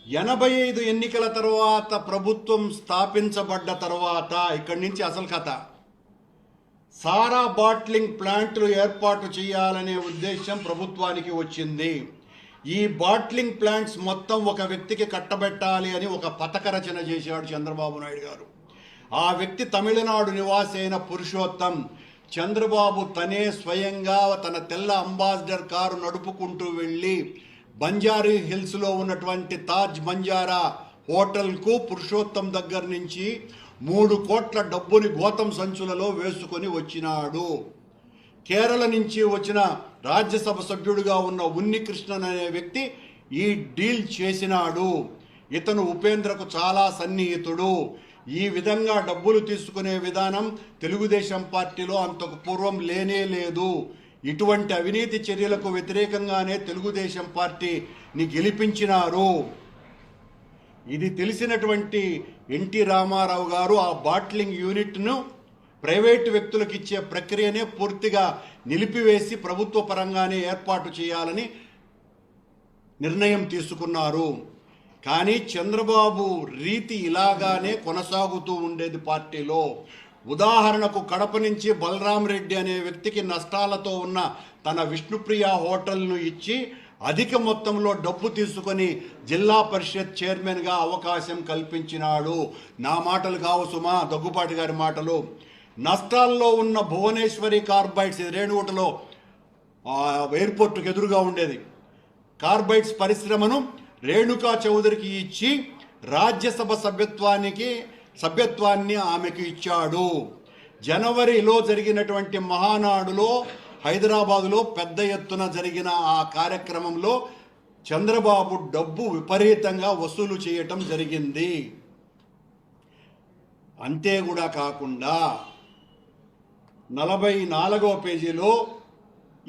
85 ఎన్నికల తర్వాత ప్రభుత్వం స్థాపించబడ్డ తర్వాత ఇక్కడి నుంచి అసలు కథ సారా బాట్లింగ్ ప్లాంట్లు ఏర్పాటు చేయాలనే ఉద్దేశం ప్రభుత్వానికి వచ్చింది. ఈ బాట్లింగ్ ప్లాంట్స్ మొత్తం ఒక వ్యక్తికి కట్టబెట్టాలి అని ఒక పథక రచన చేశాడు చంద్రబాబు నాయుడు గారు. ఆ వ్యక్తి తమిళనాడు నివాసి అయిన పురుషోత్తం. చంద్రబాబు తనే స్వయంగా తన తెల్ల అంబాసిడర్ కారు నడుపుకుంటూ వెళ్ళి బంజారీ హిల్స్లో ఉన్నటువంటి తాజ్ బంజారా హోటల్కు పురుషోత్తం దగ్గర నుంచి 3 కోట్ల డబ్బుని గోతం సంచులలో వేసుకొని వచ్చినాడు. కేరళ నుంచి వచ్చిన రాజ్యసభ సభ్యుడిగా ఉన్న ఉన్నికృష్ణన్ అనే వ్యక్తి ఈ డీల్ చేసినాడు. ఇతను ఉపేంద్రకు చాలా సన్నిహితుడు. ఈ విధంగా డబ్బులు తీసుకునే విధానం తెలుగుదేశం పార్టీలో అంతకు పూర్వం లేనే లేదు. ఇటువంటి అవినీతి చర్యలకు వ్యతిరేకంగానే తెలుగుదేశం పార్టీని గెలిపించినారు. ఇది తెలిసినటువంటి ఎన్టీ రామారావు గారు ఆ బాట్లింగ్ యూనిట్ను ప్రైవేటు వ్యక్తులకు ఇచ్చే ప్రక్రియనే పూర్తిగా నిలిపివేసి ప్రభుత్వ పరంగానే ఏర్పాటు చేయాలని నిర్ణయం తీసుకున్నారు. కానీ చంద్రబాబు రీతి ఇలాగానే కొనసాగుతూ ఉండేది పార్టీలో. ఉదాహరణకు కడప నుంచి బలరాం రెడ్డి అనే వ్యక్తికి నష్టాలతో ఉన్న తన విష్ణుప్రియ హోటల్ను ఇచ్చి అధిక మొత్తంలో డబ్బు తీసుకొని జిల్లా పరిషత్ చైర్మన్గా అవకాశం కల్పించినాడు. నా మాటలు కావు సుమా, దగ్గుపాటి గారి మాటలు. నష్టాల్లో ఉన్న భువనేశ్వరి కార్బైడ్స్, రేణుగుంటలో ఎయిర్పోర్టుకు ఎదురుగా ఉండేది కార్బైడ్స్ పరిశ్రమను రేణుకా చౌదరికి ఇచ్చి రాజ్యసభ సభ్యత్వాన్ని ఆమెకు ఇచ్చాడు. జనవరిలో జరిగినటువంటి మహానాడులో హైదరాబాదులో పెద్ద ఎత్తున జరిగిన ఆ కార్యక్రమంలో చంద్రబాబు డబ్బు విపరీతంగా వసూలు చేయటం జరిగింది. అంతే కూడా కాకుండా 44వ పేజీలో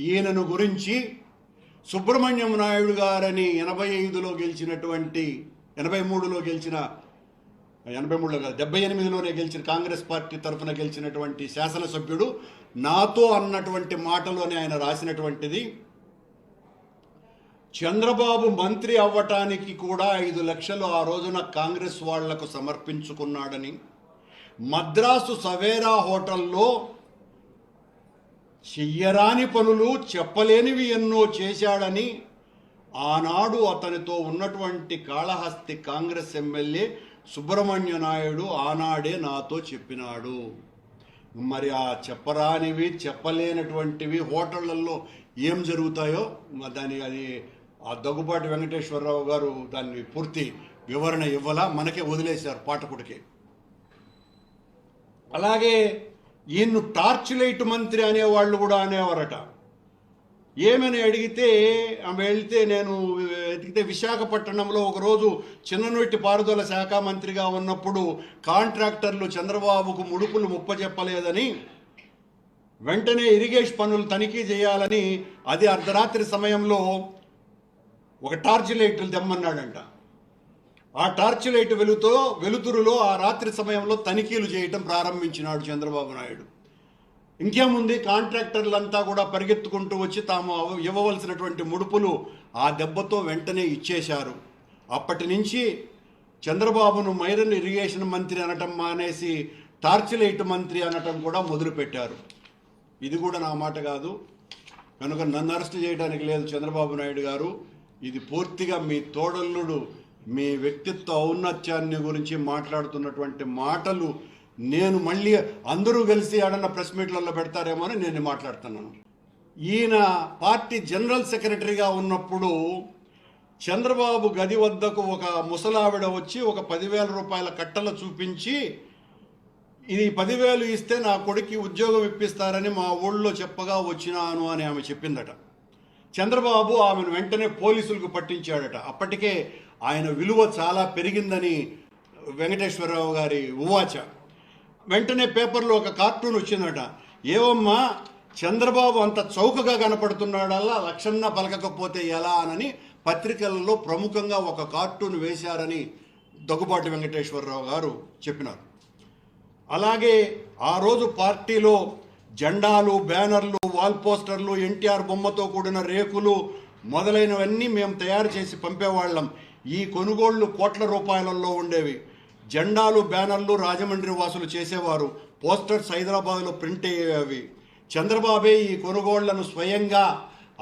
ఈయనను గురించి సుబ్రహ్మణ్యం నాయుడు గారని 85లో గెలిచినటువంటి 83లో గెలిచిన 83లో కాదు 78లోనే గెలిచిన కాంగ్రెస్ పార్టీ తరఫున గెలిచినటువంటి శాసనసభ్యుడు నాతో అన్నటువంటి మాటలోనే ఆయన రాసినటువంటిది, చంద్రబాబు మంత్రి అవ్వటానికి కూడా 5 లక్షలు ఆ రోజున కాంగ్రెస్ వాళ్లకు సమర్పించుకున్నాడని, మద్రాసు సవేరా హోటల్లో చెయ్యరాని పనులు చెప్పలేనివి ఎన్నో చేశాడని ఆనాడు అతనితో ఉన్నటువంటి కాళహస్తి కాంగ్రెస్ ఎమ్మెల్యే సుబ్రహ్మణ్య నాయుడు ఆనాడే నాతో చెప్పినాడు. మరి ఆ చెప్పరానివి చెప్పలేనటువంటివి హోటళ్లలో ఏం జరుగుతాయో అది ఆ దగ్గుపాటి వెంకటేశ్వరరావు గారు దాన్ని పూర్తి వివరణ ఇవ్వాలా, మనకే వదిలేశారు పాఠకుడికి. అలాగే ఈయన్ను టార్చ్ లైట్ మంత్రి అనేవాళ్ళు కూడా అనేవారట. ఏమని అడిగితే నేను ఎదిగితే విశాఖపట్నంలో ఒకరోజు చిన్ననీటి పారుదల శాఖ మంత్రిగా ఉన్నప్పుడు కాంట్రాక్టర్లు చంద్రబాబుకు ముడుపులు ముప్పజెప్పలేదని వెంటనే ఇరిగేషన్ పనులు తనిఖీ చేయాలని అది అర్ధరాత్రి సమయంలో ఒక టార్చ్ లైట్లు తెమ్మన్నాడంట. ఆ టార్చ్ లైట్ వెలుతురులో ఆ రాత్రి సమయంలో తనిఖీలు చేయటం ప్రారంభించినాడు చంద్రబాబు నాయుడు. ఇంకేముంది, కాంట్రాక్టర్లంతా కూడా పరిగెత్తుకుంటూ వచ్చి తాము ఇవ్వవలసినటువంటి ముడుపులు ఆ దెబ్బతో వెంటనే ఇచ్చేశారు. అప్పటి నుంచి చంద్రబాబును మైరన్ ఇరిగేషన్ మంత్రి అనటం మానేసి టార్చ్ లైట్ మంత్రి అనటం కూడా మొదలుపెట్టారు. ఇది కూడా నా మాట కాదు కనుక నన్ను అరెస్ట్ చేయడానికి లేదు చంద్రబాబు నాయుడు గారు. ఇది పూర్తిగా మీ తోడల్లుడు మీ వ్యక్తిత్వ ఔన్నత్యాన్ని గురించి మాట్లాడుతున్నటువంటి మాటలు. నేను మళ్ళీ అందరూ కలిసి ఆడన్న ప్రెస్ మీట్లలో పెడతారేమో అని నేను మాట్లాడుతున్నాను. ఈయన పార్టీ జనరల్ సెక్రటరీగా ఉన్నప్పుడు చంద్రబాబు గది వద్దకు ఒక ముసలావిడ వచ్చి ఒక 10,000 రూపాయల కట్టలు చూపించి, ఇది 10,000 ఇస్తే నా కొడుకు ఉద్యోగం ఇప్పిస్తారని మా ఊళ్ళో చెప్పగా వచ్చినాను అని ఆమె చెప్పిందట. చంద్రబాబు ఆమెను వెంటనే పోలీసులకు పట్టించాడట. అప్పటికే ఆయన విలువ చాలా పెరిగిందని వెంకటేశ్వరరావు గారి ఉవాచ. వెంటనే పేపర్లో ఒక కార్టూన్ వచ్చిందట. ఏవమ్మా చంద్రబాబు అంత చౌకగా కనపడుతున్నాడల్లా లక్షన్న పలకకపోతే ఎలా అని పత్రికలలో ప్రముఖంగా ఒక కార్టూన్ వేశారని దగ్గుపాటి వెంకటేశ్వరరావు గారు చెప్పినారు. అలాగే ఆ రోజు పార్టీలో జెండాలు, బ్యానర్లు, వాల్ పోస్టర్లు, ఎన్టీఆర్ బొమ్మతో కూడిన రేకులు మొదలైనవన్నీ మేము తయారు చేసి పంపేవాళ్ళం. ఈ కొనుగోళ్లు కోట్ల రూపాయలలో ఉండేవి. జెండాలు బ్యానర్లు రాజమండ్రి వాసులు చేసేవారు. పోస్టర్స్ హైదరాబాద్లో ప్రింట్ అయ్యేవి. చంద్రబాబే ఈ కొనుగోళ్లను స్వయంగా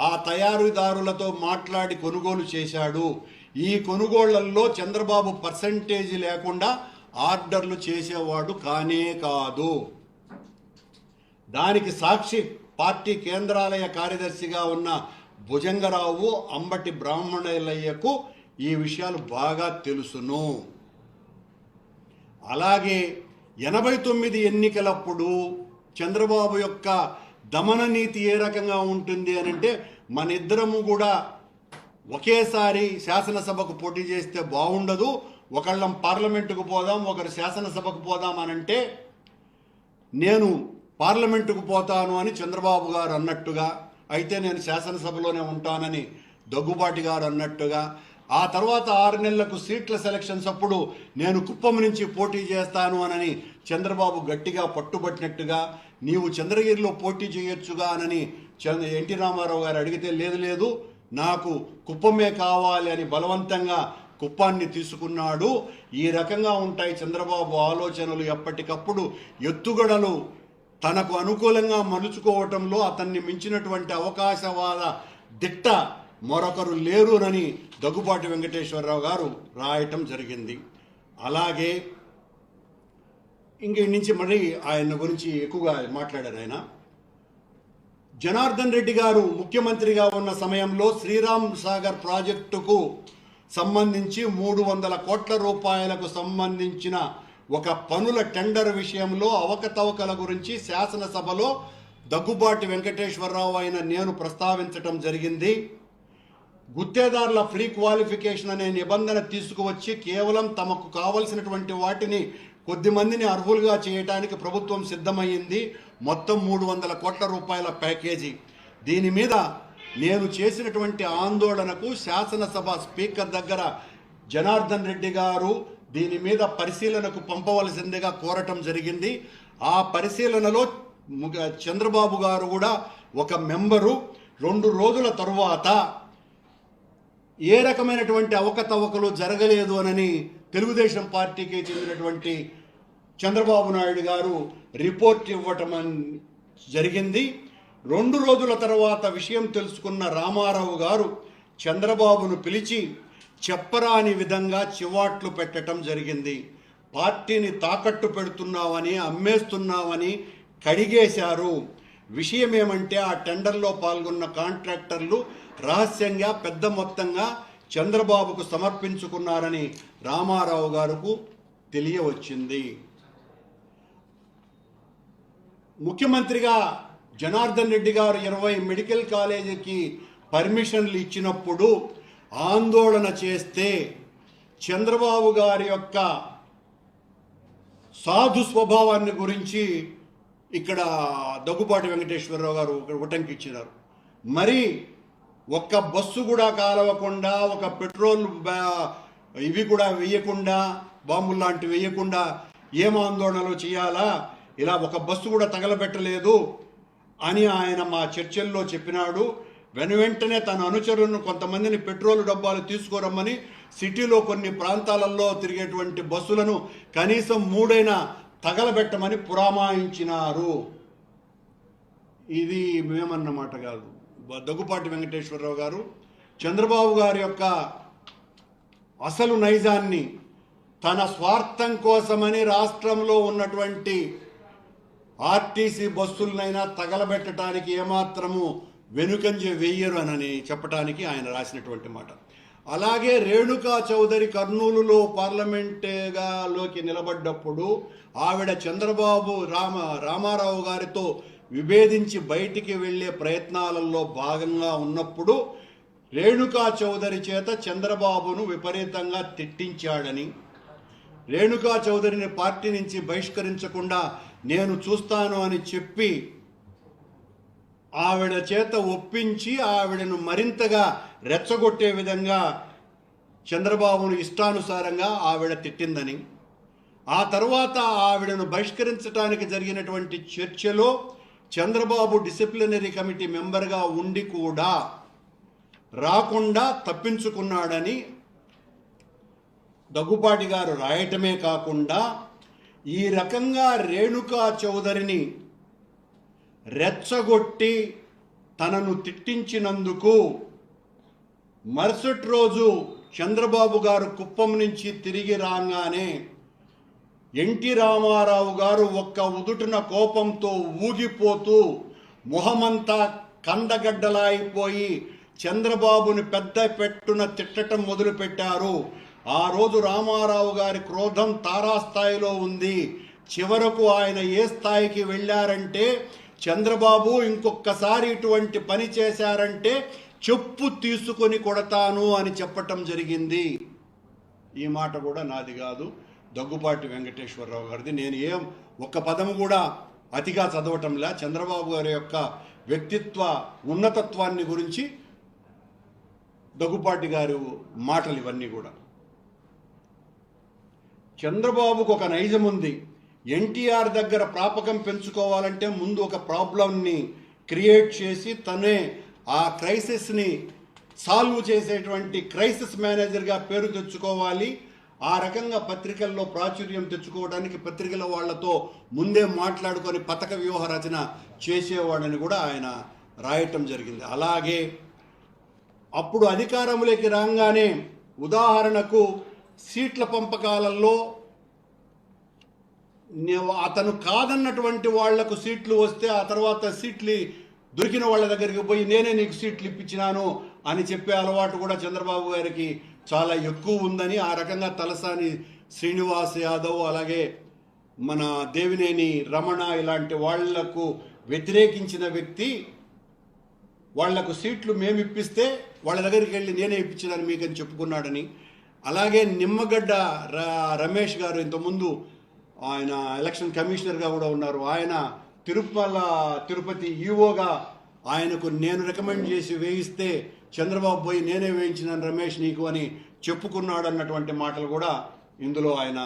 ఆ తయారీదారులతో మాట్లాడి కొనుగోలు చేశాడు. ఈ కొనుగోళ్లలో చంద్రబాబు పర్సంటేజ్ లేకుండా ఆర్డర్లు చేసేవాడు కానే కాదు. దానికి సాక్షి పార్టీ కేంద్రాలయ కార్యదర్శిగా ఉన్న భుజంగరావు అంబటి బ్రాహ్మణులయ్యకు ఈ విషయాలు బాగా తెలుసును. అలాగే 89 ఎన్నికలప్పుడు చంద్రబాబు యొక్క దమన నీతి ఏ రకంగా ఉంటుంది అని అంటే, మన ఇద్దరము కూడా ఒకేసారి శాసనసభకు పోటీ చేస్తే బాగుండదు, ఒకళ్ళం పార్లమెంటుకు పోదాం, ఒకరు శాసనసభకు పోదాం అనంటే నేను పార్లమెంటుకు పోతాను అని చంద్రబాబు గారు అన్నట్టుగా, అయితే నేను శాసనసభలోనే ఉంటానని దగ్గుబాటి గారు అన్నట్టుగా, ఆ తర్వాత 6 నెలలకు సీట్ల సెలక్షన్స్ అప్పుడు నేను కుప్పం నుంచి పోటీ చేస్తాను అని చంద్రబాబు గట్టిగా పట్టుబట్టినట్టుగా, నీవు చంద్రగిరిలో పోటీ చేయొచ్చుగా అని ఎన్టీ రామారావు గారు అడిగితే లేదు నాకు కుప్పమే కావాలి అని బలవంతంగా కుప్పాన్ని తీసుకున్నాడు. ఈ రకంగా ఉంటాయి చంద్రబాబు ఆలోచనలు. ఎప్పటికప్పుడు ఎత్తుగడలు తనకు అనుకూలంగా మలుచుకోవటంలో అతన్ని మించినటువంటి అవకాశవాద దిట్ట మరొకరు లేరునని దగ్గుబాటి వెంకటేశ్వరరావు గారు రాయటం జరిగింది. అలాగే ఇంక నుంచి మరి ఆయన గురించి ఎక్కువగా మాట్లాడారు. ఆయన జనార్దన్ రెడ్డి గారు ముఖ్యమంత్రిగా ఉన్న సమయంలో శ్రీరామ్ సాగర్ ప్రాజెక్టుకు సంబంధించి 300 కోట్ల రూపాయలకు సంబంధించిన ఒక పనుల టెండర్ విషయంలో అవకతవకల గురించి శాసనసభలో దగ్గుబాటి వెంకటేశ్వరరావు అయిన నేను ప్రస్తావించటం జరిగింది. గుత్తేదారుల ఫ్రీ క్వాలిఫికేషన్ అనే నిబంధన తీసుకువచ్చి కేవలం తమకు కావలసినటువంటి వాటిని కొద్దిమందిని అర్హులుగా చేయడానికి ప్రభుత్వం సిద్ధమయ్యింది. మొత్తం 300 కోట్ల రూపాయల ప్యాకేజీ. దీని మీద నేను చేసినటువంటి ఆందోళనకు శాసనసభ స్పీకర్ దగ్గర జనార్దన్ రెడ్డి గారు దీని మీద పరిశీలనకు పంపవలసిందిగా కోరటం జరిగింది. ఆ పరిశీలనలో చంద్రబాబు గారు కూడా ఒక మెంబరు 2 రోజుల తరువాత ఏ రకమైనటువంటి అవకతవకలు జరగలేదు అని తెలుగుదేశం పార్టీకి చెందినటువంటి చంద్రబాబు నాయుడు గారు రిపోర్ట్ ఇవ్వటం జరిగింది. 2 రోజుల తర్వాత విషయం తెలుసుకున్న రామారావు గారు చంద్రబాబును పిలిచి చెప్పరాని విధంగా చివాట్లు పెట్టడం జరిగింది. పార్టీని తాకట్టు పెడుతున్నావని, అమ్మేస్తున్నావని కడిగేశారు. విషయం ఏమంటే ఆ టెండర్లో పాల్గొన్న కాంట్రాక్టర్లు రహస్యంగా పెద్ద మొత్తంగా చంద్రబాబుకు సమర్పించుకున్నారని రామారావు గారికి తెలియవచ్చింది. ముఖ్యమంత్రిగా జనార్దన్ రెడ్డి గారు 20 మెడికల్ కాలేజీకి పర్మిషన్లు ఇచ్చినప్పుడు ఆందోళన చేస్తే చంద్రబాబు గారి యొక్క సాధు స్వభావాన్ని గురించి ఇక్కడ దగ్గుబాటి వెంకటేశ్వరరావు గారు ఉటంకిచ్చినారు. మరి ఒక్క బస్సు కూడా కాలవకుండా, ఒక పెట్రోల్ ఇవి కూడా వేయకుండా, బాంబులు లాంటివి వేయకుండా ఏం ఆందోళనలు చేయాలా, ఇలా ఒక బస్సు కూడా తగలబెట్టలేదు అని ఆయన మా చర్చల్లో చెప్పినాడు. వెనువెంటనే తన అనుచరులను కొంతమందిని పెట్రోల్ డబ్బాలు తీసుకురమ్మని సిటీలో కొన్ని ప్రాంతాలలో తిరిగేటువంటి బస్సులను కనీసం 3 తగలబెట్టమని పురామాయించినారు. ఇది మేమన్నమాట కాదు. దగ్గుపాటి వెంకటేశ్వరరావు గారు చంద్రబాబు గారి యొక్క అసలు నైజాన్ని, తన స్వార్థం కోసమని రాష్ట్రంలో ఉన్నటువంటి ఆర్టీసీ బస్సులనైనా తగలబెట్టడానికి ఏమాత్రము వెనుకంజ వేయరు అని చెప్పడానికి ఆయన రాసినటువంటి మాట. అలాగే రేణుకా చౌదరి కర్నూలులో పార్లమెంటుగాలోకి నిలబడ్డప్పుడు ఆవిడ చంద్రబాబు రామారావు గారితో విభేదించి బయటికి వెళ్ళే ప్రయత్నాలలో భాగంగా ఉన్నప్పుడు రేణుకా చౌదరి చేత చంద్రబాబును విపరీతంగా తిట్టించాడని, రేణుకా చౌదరిని పార్టీ నుంచి బహిష్కరించకుండా నేను చూస్తాను అని చెప్పి ఆవిడ చేత ఒప్పించి ఆవిడను మరింతగా రెచ్చగొట్టే విధంగా చంద్రబాబును ఇష్టానుసారంగా ఆవిడ తిట్టిందని, ఆ తర్వాత ఆవిడను బహిష్కరించడానికి జరిగినటువంటి చర్చలో చంద్రబాబు డిసిప్లినరీ కమిటీ మెంబర్గా ఉండి కూడా రాకుండా తప్పించుకున్నాడని దగ్గుపాటి గారు రాయటమే కాకుండా ఈ రకంగా రేణుకా చౌదరిని రెచ్చగొట్టి తనను తిట్టించినందుకు మరుసటి రోజు చంద్రబాబు గారు కుప్పం నుంచి తిరిగి రాగానే ఎన్టీ రామారావు గారు ఒక్క ఉదుటిన కోపంతో ఊగిపోతూ మొహమంతా కందగడ్డలా అయిపోయి చంద్రబాబుని పెద్ద పెట్టున తిట్టడం మొదలుపెట్టారు. ఆ రోజు రామారావు గారి క్రోధం తారాస్థాయిలో ఉంది. చివరకు ఆయన ఏ స్థాయికి వెళ్ళారంటే, చంద్రబాబు ఇంకొకసారి ఇటువంటి పని చేశారంటే చెప్పు తీసుకొని కొడతాను అని చెప్పటం జరిగింది. ఈ మాట కూడా నాది కాదు, దగ్గుపాటి వెంకటేశ్వరరావు గారిది. నేను ఒక్క పదము కూడా అతిగా చదవటంలా. చంద్రబాబు గారి యొక్క వ్యక్తిత్వ ఉన్నతత్వాన్ని గురించి దగ్గుపాటి గారు మాటలు ఇవన్నీ కూడా. చంద్రబాబుకు ఒక నైజం ఉంది. ఎన్టీఆర్ దగ్గర ప్రాపకం పెంచుకోవాలంటే ముందు ఒక ప్రాబ్లంని క్రియేట్ చేసి తనే ఆ క్రైసిస్ని సాల్వ్ చేసేటువంటి క్రైసిస్ మేనేజర్గా పేరు తెచ్చుకోవాలి. ఆ రకంగా పత్రికల్లో ప్రాచుర్యం తెచ్చుకోవడానికి పత్రికల వాళ్లతో ముందే మాట్లాడుకొని పథక వ్యూహ రచన చేసేవాడని కూడా ఆయన రాయటం జరిగింది. అలాగే అప్పుడు అధికారంలోకి రాగానే ఉదాహరణకు సీట్ల పంపకాలలో అతను కాదన్నటువంటి వాళ్లకు సీట్లు వస్తే ఆ తర్వాత సీట్లు దొరికిన వాళ్ళ దగ్గరికి పోయి నేనే నీకు సీట్లు ఇప్పించినాను అని చెప్పే అలవాటు కూడా చంద్రబాబు గారికి చాలా ఎక్కువ ఉందని, ఆ రకంగా తలసాని శ్రీనివాస్ యాదవ్ అలాగే మన దేవినేని రమణ ఇలాంటి వాళ్లకు వ్యతిరేకించిన వ్యక్తి వాళ్లకు సీట్లు మేము ఇప్పిస్తే వాళ్ళ దగ్గరికి వెళ్ళి నేనే ఇప్పించినాను మీకని చెప్పుకున్నాడని. అలాగే నిమ్మగడ్డ రమేష్ గారు ఇంతకుముందు ఆయన ఎలక్షన్ కమిషనర్గా కూడా ఉన్నారు. ఆయన తిరుపతి ఈవోగా ఆయనకు నేను రికమెండ్ చేసి వేయిస్తే చంద్రబాబు పోయి నేనే వేయించినాను రమేష్ నీకు అని చెప్పుకున్నాడు అన్నటువంటి మాటలు కూడా ఇందులో ఆయన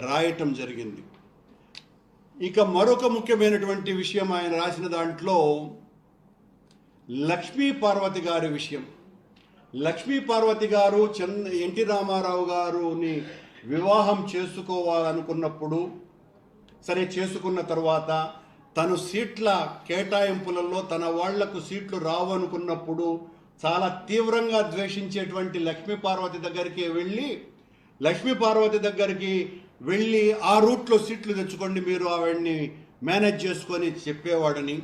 రాయటం జరిగింది. ఇక మరొక ముఖ్యమైనటువంటి విషయం ఆయన రాసిన దాంట్లో లక్ష్మీ పార్వతి గారి విషయం. లక్ష్మీ పార్వతి గారు ఎన్టీ రామారావు గారుని వివాహం చేసుకోవాలనుకున్నప్పుడు, సరే చేసుకున్న తర్వాత తను సీట్ల కేటాయింపులలో తన వాళ్లకు సీట్లు రావనుకున్నప్పుడు చాలా తీవ్రంగా ద్వేషించేటువంటి లక్ష్మీ పార్వతి దగ్గరికి వెళ్ళి ఆ రూట్లో సీట్లు తెచ్చుకోండి మీరు ఆవిడ్ని మేనేజ్ చేసుకొని చెప్పేవాడని.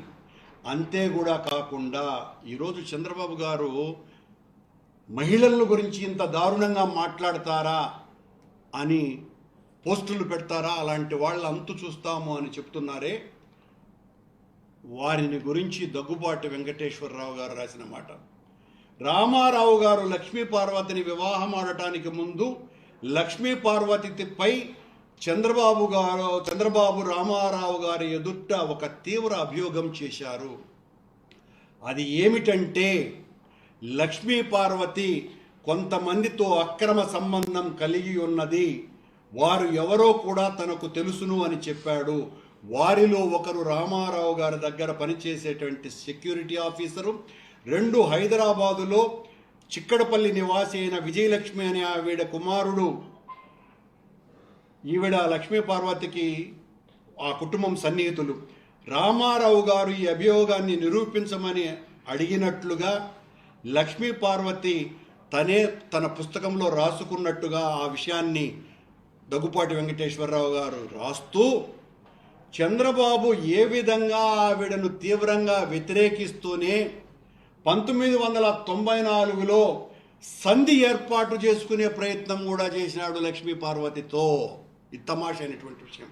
అంతే కూడా కాకుండా ఈరోజు చంద్రబాబు గారు మహిళల గురించి ఇంత దారుణంగా మాట్లాడతారా అని పోస్టులు పెడతారా, అలాంటి వాళ్ళ అంతు చూస్తాము అని చెప్తున్నారే, వారిని గురించి దగ్గుబాటి వెంకటేశ్వరరావు గారు రాసిన మాట. రామారావు గారు లక్ష్మీ పార్వతిని వివాహం ఆడటానికి ముందు లక్ష్మీ పార్వతిపై చంద్రబాబు రామారావు గారి ఎదుట ఒక తీవ్ర అభియోగం చేశారు. అది ఏమిటంటే, లక్ష్మీ పార్వతి కొంతమందితో అక్రమ సంబంధం కలిగి ఉన్నది, వారు ఎవరో కూడా తనకు తెలుసును అని చెప్పాడు. వారిలో ఒకరు రామారావు గారి దగ్గర పనిచేసేటువంటి సెక్యూరిటీ ఆఫీసరు, 2 హైదరాబాదులో చిక్కడపల్లి నివాసి అయిన విజయలక్ష్మి అనే ఆవిడ కుమారుడు. ఈవిడ లక్ష్మీ పార్వతికి ఆ కుటుంబం సన్నిహితులు. రామారావు గారు ఈ అభియోగాన్ని నిరూపించమని అడిగినట్లుగా లక్ష్మీ పార్వతి తన పుస్తకంలో రాసుకున్నట్టుగా ఆ విషయాన్ని దగ్గుపాటి వెంకటేశ్వరరావు గారు రాస్తూ, చంద్రబాబు ఏ విధంగా ఆవిడను తీవ్రంగా వ్యతిరేకిస్తూనే 1994లో సంధి ఏర్పాటు చేసుకునే ప్రయత్నం కూడా చేసినాడు లక్ష్మీ పార్వతితో. ఇది తమాషైనటువంటి విషయం.